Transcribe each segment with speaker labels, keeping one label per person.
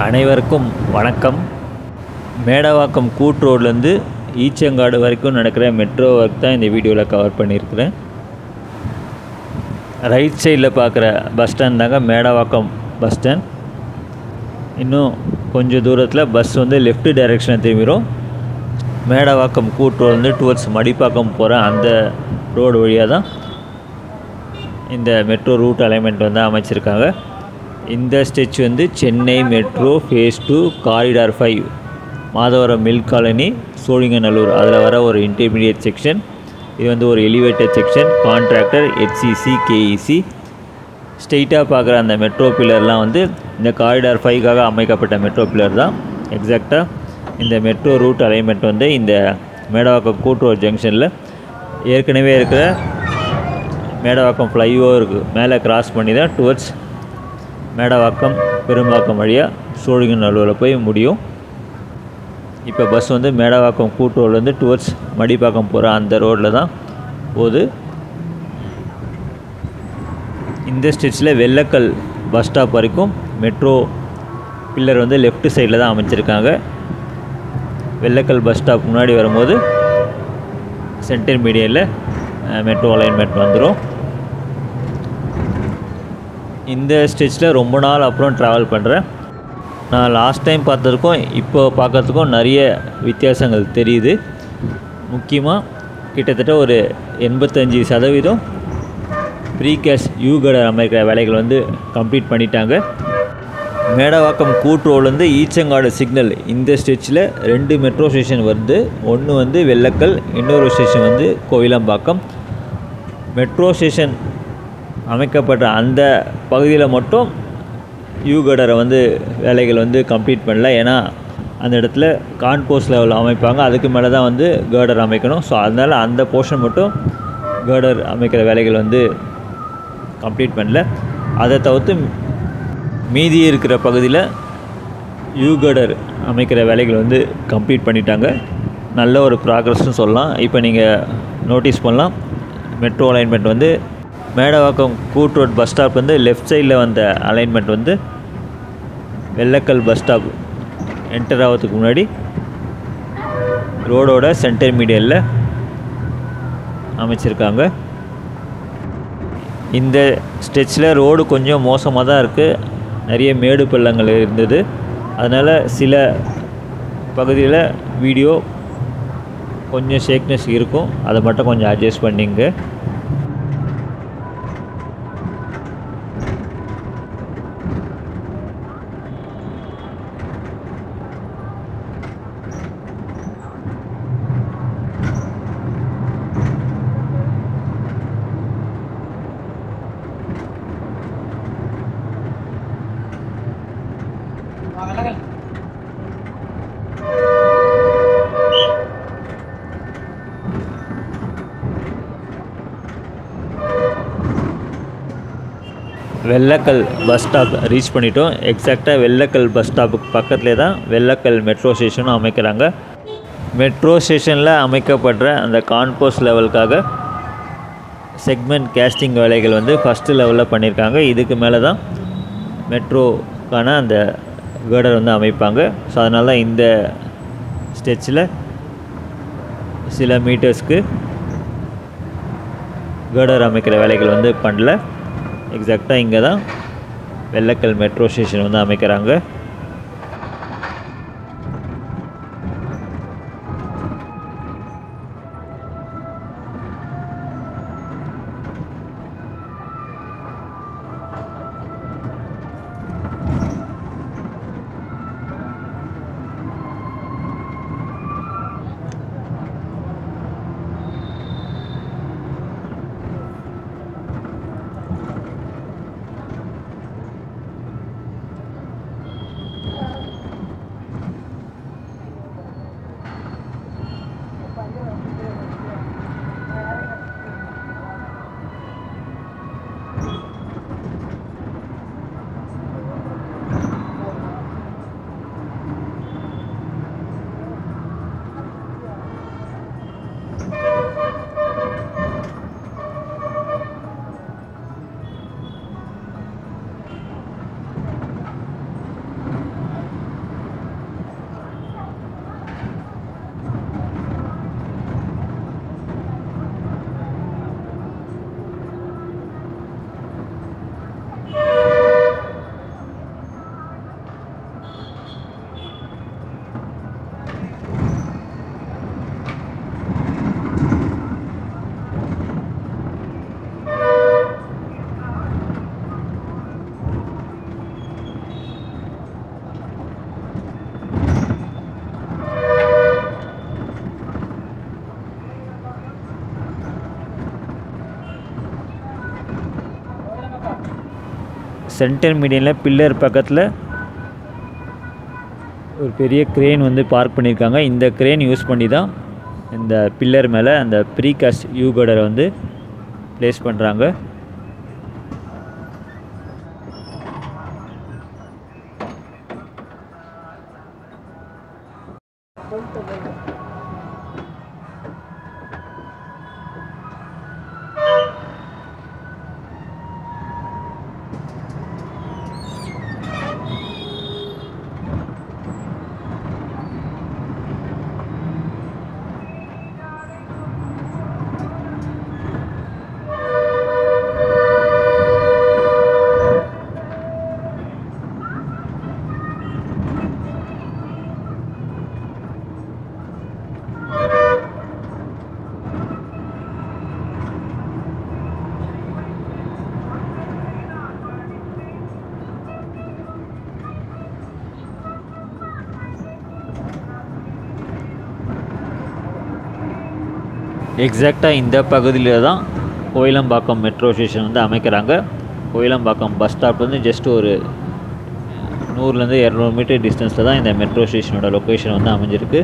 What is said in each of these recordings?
Speaker 1: அனைவருக்கும் வணக்கம். மேடவாக்கம் கூட் ரோட்லேருந்து ஈச்சங்காடு வரைக்கும் நடக்கிற மெட்ரோ ஒர்க் தான் இந்த வீடியோவில் கவர் பண்ணியிருக்கிறேன். ரைட் சைடில் பார்க்குற பஸ் ஸ்டாண்ட் தாங்க மேடவாக்கம் பஸ் ஸ்டாண்ட். இன்னும் கொஞ்சம் தூரத்தில் பஸ் வந்து லெஃப்ட் டைரெக்ஷனை திரும்பிடும். மேடவாக்கம் கூட் ரோடு வந்து டுவர்ட்ஸ் மடிப்பாக்கம் போகிற அந்த ரோடு வழியாக தான் இந்த மெட்ரோ ரூட் அலைன்மெண்ட் வந்து அமைச்சிருக்காங்க. இந்த ஸ்டெச் வந்து Chennai metro face 2 corridor 5 Madhavaram mill colony Sholinganallur அதில் வர ஒரு இன்டர்மீடியட் செக்ஷன். இது வந்து ஒரு elevated section. Contractor HCC KEC. ஸ்ட்ரெயிட்டாக பார்க்குற அந்த மெட்ரோ பில்லர்லாம் வந்து இந்த காரிடார் 5க்காக அமைக்கப்பட்ட மெட்ரோ பில்லர் தான். எக்ஸாக்டாக இந்த மெட்ரோ ரூட் அலைன்மெண்ட் வந்து இந்த மேடவாக்கம் கூட்டுரோடு ஜங்ஷனில் ஏற்கனவே இருக்கிற மேடவாக்கம் ஃப்ளைஓவருக்கு மேலே கிராஸ் பண்ணி தான் டுவர்ட்ஸ் மேடவாக்கம் பெரும்பாக்கம் வழியாக சோழிங்கநல்லூரில் போய் முடியும். இப்போ பஸ் வந்து மேடவாக்கம் கூட்டுரோட்லேருந்து டுவர்ட்ஸ் மடிப்பாக்கம் போகிற அந்த ரோட்டில் தான் போகுது. இந்த ஸ்டெச்சில் வெள்ளக்கல் பஸ் ஸ்டாப் வரைக்கும் மெட்ரோ பில்லர் வந்து லெஃப்ட் சைடில் தான் அமைச்சிருக்காங்க. வெள்ளக்கல் பஸ் ஸ்டாப் முன்னாடி வரும்போது சென்டர் மீடியனில் மெட்ரோ அலைன்மெண்ட் வந்துடும். இந்த ஸ்டெச்சில் ரொம்ப நாள் அப்புறம் ட்ராவல் பண்ணுறேன். நான் லாஸ்ட் டைம் பார்த்ததுக்கும் இப்போ பார்க்குறதுக்கும் நிறைய வித்தியாசங்கள் தெரியுது. முக்கியமாக கிட்டத்தட்ட ஒரு 85% ப்ரீகேஷ் யூகடர் அமைக்கிற வேலைகள் வந்து கம்ப்ளீட் பண்ணிட்டாங்க. மேடவாக்கம் கூட் ரோட்லேருந்து ஈச்சங்காடு சிக்னல் இந்த ஸ்டெச்சில் 2 மெட்ரோ ஸ்டேஷன் வருது. ஒன்று வந்து வெள்ளக்கல், இன்னொரு ஸ்டேஷன் வந்து கோவிலம்பாக்கம். மெட்ரோ ஸ்டேஷன் அமைக்கப்பட்ட அந்த பகுதியில் மட்டும் யூகடரை வந்து வேலைகள் வந்து கம்ப்ளீட் பண்ணல. ஏன்னா அந்த இடத்துல கான்கோர்ஸ் லெவல் அமைப்பாங்க, அதுக்கு மேலே தான் வந்து கேர்டர் அமைக்கணும். ஸோ அதனால் அந்த போர்ஷன் மட்டும் கேர்டர் அமைக்கிற வேலைகள் வந்து கம்ப்ளீட் பண்ணல. அதை தவிர்த்து மீதி இருக்கிற பகுதியில் யூகடர் அமைக்கிற வேலைகள் வந்து கம்ப்ளீட் பண்ணிட்டாங்க. நல்ல ஒரு ப்ராக்ரஸ்னு சொல்லலாம். இப்போ நீங்கள் நோட்டீஸ் பண்ணலாம், மெட்ரோ அலைன்மெண்ட் வந்து மேடவாக்கம் கூட் ரோட் பஸ் ஸ்டாப் வந்து லெஃப்ட் சைடில் வந்த அலைன்மெண்ட் வந்து வெள்ளக்கல் பஸ் ஸ்டாப் என்டர் ஆகிறதுக்கு முன்னாடி ரோடோட சென்டர் மீடியனில் அமைச்சிருக்காங்க. இந்த ஸ்டெச்சில் ரோடு கொஞ்சம் மோசமாக தான் இருக்குது. நிறைய மேடு பள்ளங்கள் இருந்தது. அதனால் சில பகுதியில் வீடியோ கொஞ்சம் ஷேக்னஸ் இருக்கும். அதை மட்டும் கொஞ்சம் அட்ஜஸ்ட் பண்ணிங்க. வெள்ளக்கல் பஸ் ஸ்டாப் ரீச் பண்ணிட்டோம். எக்ஸாக்டாக வெள்ளக்கல் பஸ் ஸ்டாப்புக்கு பக்கத்துலேயே தான் வெள்ளக்கல் மெட்ரோ ஸ்டேஷனும் அமைக்கிறாங்க. மெட்ரோ ஸ்டேஷனில் அமைக்கப்படுற அந்த கான்கோர்ஸ் லெவலுக்காக செக்மெண்ட் கேஸ்டிங் வேலைகள் வந்து ஃபஸ்ட்டு லெவலில் பண்ணியிருக்காங்க. இதுக்கு மேலே தான் மெட்ரோக்கான அந்த கேர்டர் வந்து அமைப்பாங்க. ஸோ அதனால தான் இந்த ஸ்டெச்சில் சில மீட்டர்ஸ்க்கு கேர்டர் அமைக்கிற வேலைகள் வந்து பண்ணல. எக்ஸாக்டாக இங்கே தான் வெள்ளக்கல் மெட்ரோ ஸ்டேஷன் வந்து அமைக்கிறாங்க. சென்டர் மீடியனில் பில்லர் பக்கத்தில் ஒரு பெரிய க்ரேன் வந்து பார்க் பண்ணியிருக்காங்க. இந்த க்ரேன் யூஸ் பண்ணி தான் இந்த பில்லர் மேலே அந்த ப்ரீகாஸ்ட் யூ கர்டரை வந்து ப்ளேஸ் பண்ணுறாங்க. எக்ஸாக்டாக இந்த பகுதியில் தான் கோயிலம்பாக்கம் மெட்ரோ ஸ்டேஷன் வந்து அமைக்கிறாங்க. கோயிலம்பாக்கம் பஸ் ஸ்டாப்லேருந்து ஜஸ்ட் ஒரு 100 to 200 மீட்டர் டிஸ்டன்ஸில் தான் இந்த மெட்ரோ ஸ்டேஷனோட லொக்கேஷன் வந்து அமைஞ்சிருக்கு.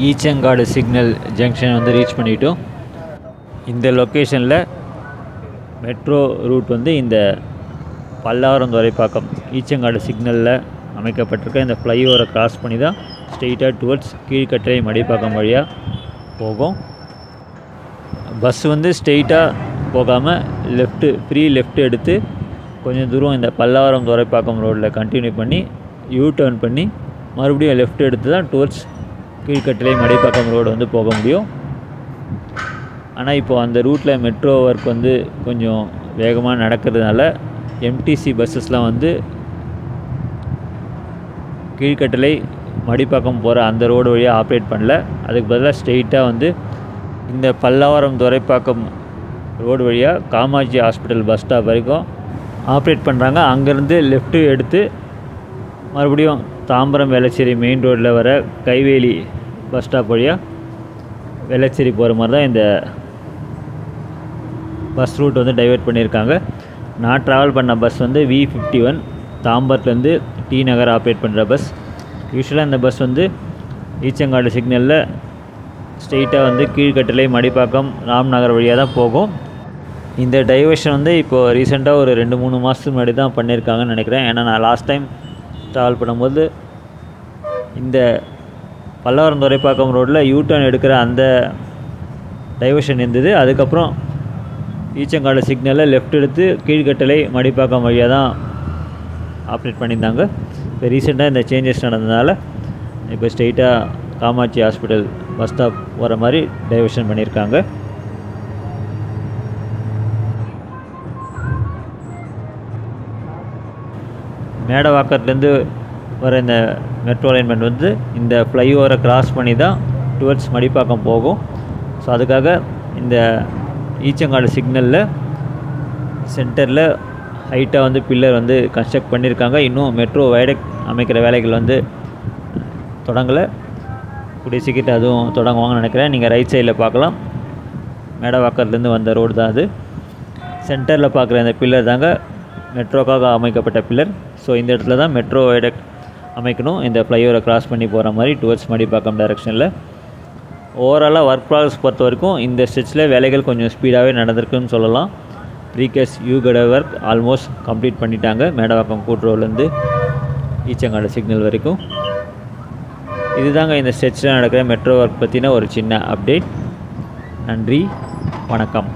Speaker 1: ஈச்சங்காடு சிக்னல் ஜங்ஷன் வந்து ரீச் பண்ணிட்டோம். இந்த லொக்கேஷனில் மெட்ரோ ரூட் வந்து இந்த பல்லாவரம் துரைப்பாக்கம் ஈச்சங்காடு சிக்னலில் அமைக்கப்பட்டிருக்க இந்த ஃப்ளைஓவரை கிராஸ் பண்ணி தான் ஸ்ட்ரெயிட்டாக டுவர்ட்ஸ் கீழ்கட்டளை மடிப்பாக்கம் வழியாக போகும். பஸ் வந்து ஸ்ட்ரெயிட்டாக போகாமல் ஃப்ரீ லெஃப்ட் எடுத்து கொஞ்சம் தூரம் இந்த பல்லாவரம் துரைப்பாக்கம் ரோட்டில் கண்டினியூ பண்ணி யூ டர்ன் பண்ணி மறுபடியும் லெஃப்ட் எடுத்து தான் டுவர்ட்ஸ் கீழ்கட்டளை மடிப்பாக்கம் ரோடு வந்து போக முடியும். ஆனால் இப்போது அந்த ரூட்டில் மெட்ரோ ஒர்க் வந்து கொஞ்சம் வேகமாக நடக்கிறதுனால எம்டிசி பஸ்ஸஸ்லாம் வந்து கீழ்கட்டளை மடிப்பாக்கம் போகிற அந்த ரோடு வழியாக ஆப்ரேட் பண்ணல. அதுக்கு பதிலாக ஸ்ட்ரெயிட்டாக வந்து இந்த பல்லாவரம் துரைப்பாக்கம் ரோடு வழியாக காமாட்சி ஹாஸ்பிட்டல் பஸ் ஸ்டாப் வரைக்கும் ஆப்ரேட் பண்ணுறாங்க. அங்கேருந்து லெஃப்ட்டு எடுத்து மறுபடியும் தாம்பரம் வேளச்சேரி மெயின் ரோட்டில் வர கைவேலி பஸ் ஸ்டாப் வழியாக வேளச்சேரி போகிற மாதிரி தான் இந்த பஸ் ரூட் வந்து டைவர்ட் பண்ணியிருக்காங்க. நான் ட்ராவல் பண்ண பஸ் வந்து V51 தாம்பரத்துலேருந்து டி நகர் ஆப்ரேட் பண்ணுற பஸ். யூஸ்வலாக இந்த பஸ் வந்து ஈச்சங்காடு சிக்னலில் ஸ்ட்ரெயிட்டாக வந்து கீழ்கட்டளை மடிப்பாக்கம் ராம்நகர் வழியாக தான் போகும். இந்த டைவர்ஷன் வந்து இப்போது ரீசெண்டாக ஒரு 2-3 மாதத்துக்கு முன்னாடி தான் பண்ணியிருக்காங்கன்னு நினைக்கிறேன். ஏன்னா நான் லாஸ்ட் டைம் ட்ராவல் பண்ணும்போது இந்த பல்லாவரம் துரைப்பாக்கம் ரோட்டில் யூடர்ன் எடுக்கிற அந்த டைவர்ஷன் இருந்தது. அதுக்கப்புறம் ஈச்சங்காடு சிக்னலில் லெஃப்ட் எடுத்து கீழ்கட்டளை மடிப்பாக்கம் வழியாக தான் ஆப்ரேட் பண்ணியிருந்தாங்க. இப்போ ரீசெண்டாக இந்த சேஞ்சஸ் நடந்ததுனால இப்போ ஸ்ட்ரெயிட்டாக காமாட்சி ஹாஸ்பிட்டல் பஸ் ஸ்டாப் வர மாதிரி டைவர்ஷன் பண்ணியிருக்காங்க. மேடவாக்கத்துலேருந்து வர இந்த மெட்ரோ அலைன்மெண்ட் வந்து இந்த ஃப்ளைஓவரை கிராஸ் பண்ணி தான் டுவர்ட்ஸ் மடிப்பாக்கம் போகும். ஸோ அதுக்காக இந்த ஈச்சங்காடு சிக்னலில் சென்டரில் ஹைட்டாக வந்து பில்லர் வந்து கன்ஸ்ட்ரக்ட் பண்ணியிருக்காங்க. இன்னும் மெட்ரோ வயடக்ட் அமைக்கிற வேலைகள் வந்து தொடங்கலை. கூடிய சீக்கிரம் அதுவும் தொடங்குவாங்கன்னு நினைக்கிறேன். நீங்கள் ரைட் சைடில் பார்க்கலாம், மேடவாக்கத்துலேருந்து வந்த ரோடு தான் அது. சென்டரில் பார்க்குற இந்த பில்லர் தாங்க மெட்ரோக்காக அமைக்கப்பட்ட பில்லர். ஸோ இந்த இடத்துல தான் மெட்ரோ வயடக்ட் அமைக்கணும், இந்த ஃப்ளைஓவரை கிராஸ் பண்ணி போகிற மாதிரி டுவர்ட்ஸ் மடிப்பாக்கம் டைரெக்ஷனில். ஓவராலாக ஒர்க் ப்ராசஸ் பொறுத்த வரைக்கும் இந்த ஸ்டெச்சில் வேலைகள் கொஞ்சம் ஸ்பீடாகவே நடந்திருக்குன்னு சொல்லலாம். ப்ரீகேஸ் யூகட ஒர்க் ஆல்மோஸ்ட் கம்ப்ளீட் பண்ணிட்டாங்க, மேடவாக்கம் கூட்டுறவுலேருந்து ஈச்சங்காடு சிக்னல் வரைக்கும். இதுதாங்க இந்த ஸ்டெச்சில் நடக்கிற மெட்ரோ ஒர்க் பற்றின ஒரு சின்ன அப்டேட். நன்றி, வணக்கம்.